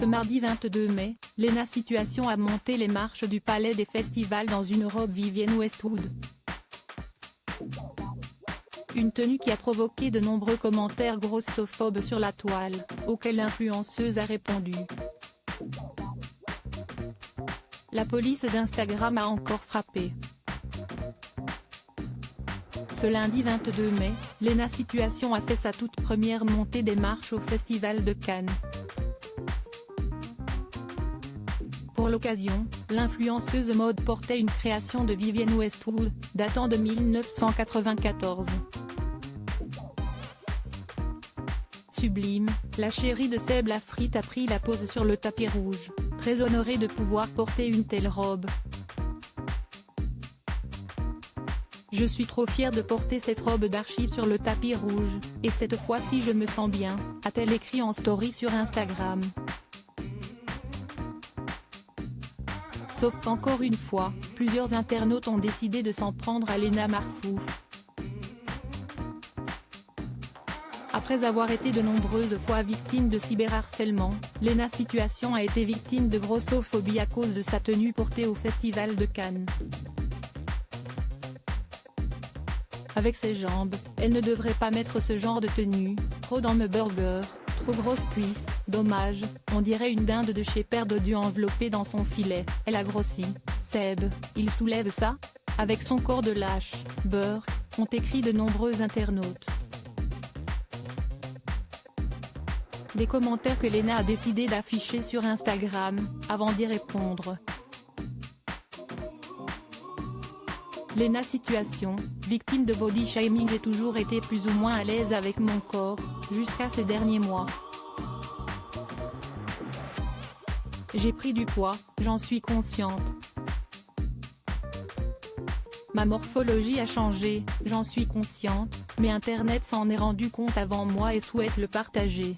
Ce mardi 22 mai, Lena Situation a monté les marches du Palais des Festivals dans une robe Vivienne Westwood. Une tenue qui a provoqué de nombreux commentaires grossophobes sur la toile, auxquels l'influenceuse a répondu. La police d'Instagram a encore frappé. Ce lundi 22 mai, Lena Situation a fait sa toute première montée des marches au Festival de Cannes. Pour l'occasion, l'influenceuse mode portait une création de Vivienne Westwood, datant de 1994. Sublime, la chérie de Seb Lafrite a pris la pose sur le tapis rouge, très honorée de pouvoir porter une telle robe. Je suis trop fière de porter cette robe d'archives sur le tapis rouge, et cette fois-ci je me sens bien, a-t-elle écrit en story sur Instagram. Sauf qu'encore une fois, plusieurs internautes ont décidé de s'en prendre à Lena Marfouf. Après avoir été de nombreuses fois victime de cyberharcèlement, Lena Situation a été victime de grossophobie à cause de sa tenue portée au Festival de Cannes. Avec ses jambes, elle ne devrait pas mettre ce genre de tenue, trop dans me burger, trop grosse cuisse, dommage, on dirait une dinde de chez Père Dodu enveloppée dans son filet, elle a grossi, Seb, il soulève ça ? Avec son corps de lâche, beurre, ont écrit de nombreux internautes. Des commentaires que Lena a décidé d'afficher sur Instagram, avant d'y répondre. Lena Situation, victime de body shaming. J'ai toujours été plus ou moins à l'aise avec mon corps, jusqu'à ces derniers mois. J'ai pris du poids, j'en suis consciente. Ma morphologie a changé, j'en suis consciente, mais Internet s'en est rendu compte avant moi et souhaite le partager.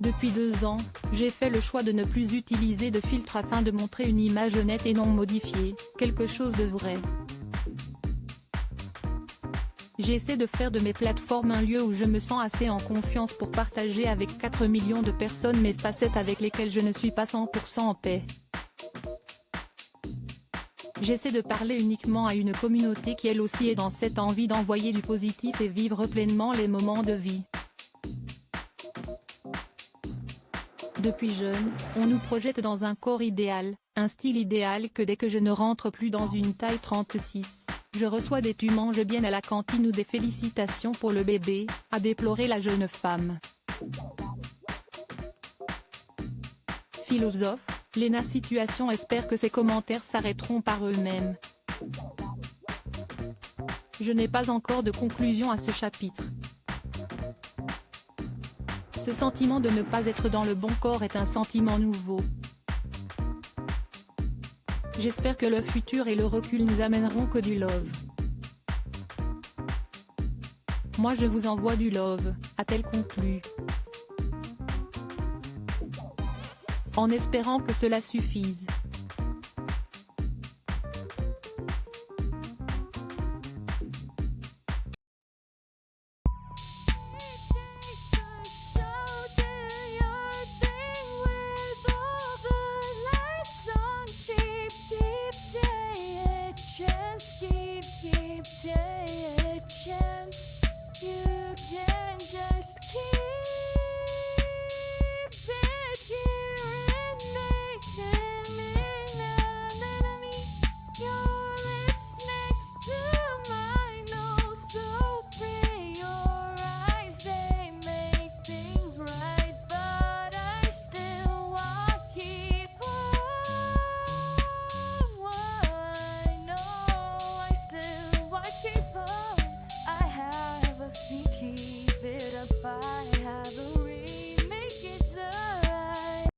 Depuis 2 ans, j'ai fait le choix de ne plus utiliser de filtre afin de montrer une image nette et non modifiée, quelque chose de vrai. J'essaie de faire de mes plateformes un lieu où je me sens assez en confiance pour partager avec 4 millions de personnes mes facettes avec lesquelles je ne suis pas 100% en paix. J'essaie de parler uniquement à une communauté qui elle aussi est dans cette envie d'envoyer du positif et vivre pleinement les moments de vie. Depuis jeune, on nous projette dans un corps idéal, un style idéal que dès que je ne rentre plus dans une taille 36, je reçois des tu manges bien à la cantine ou des félicitations pour le bébé, a déploré la jeune femme. Philosophe, Lena Situation espère que ces commentaires s'arrêteront par eux-mêmes. Je n'ai pas encore de conclusion à ce chapitre. Ce sentiment de ne pas être dans le bon corps est un sentiment nouveau. J'espère que le futur et le recul nous amèneront que du love. Moi je vous envoie du love, a-t-elle conclu. En espérant que cela suffise.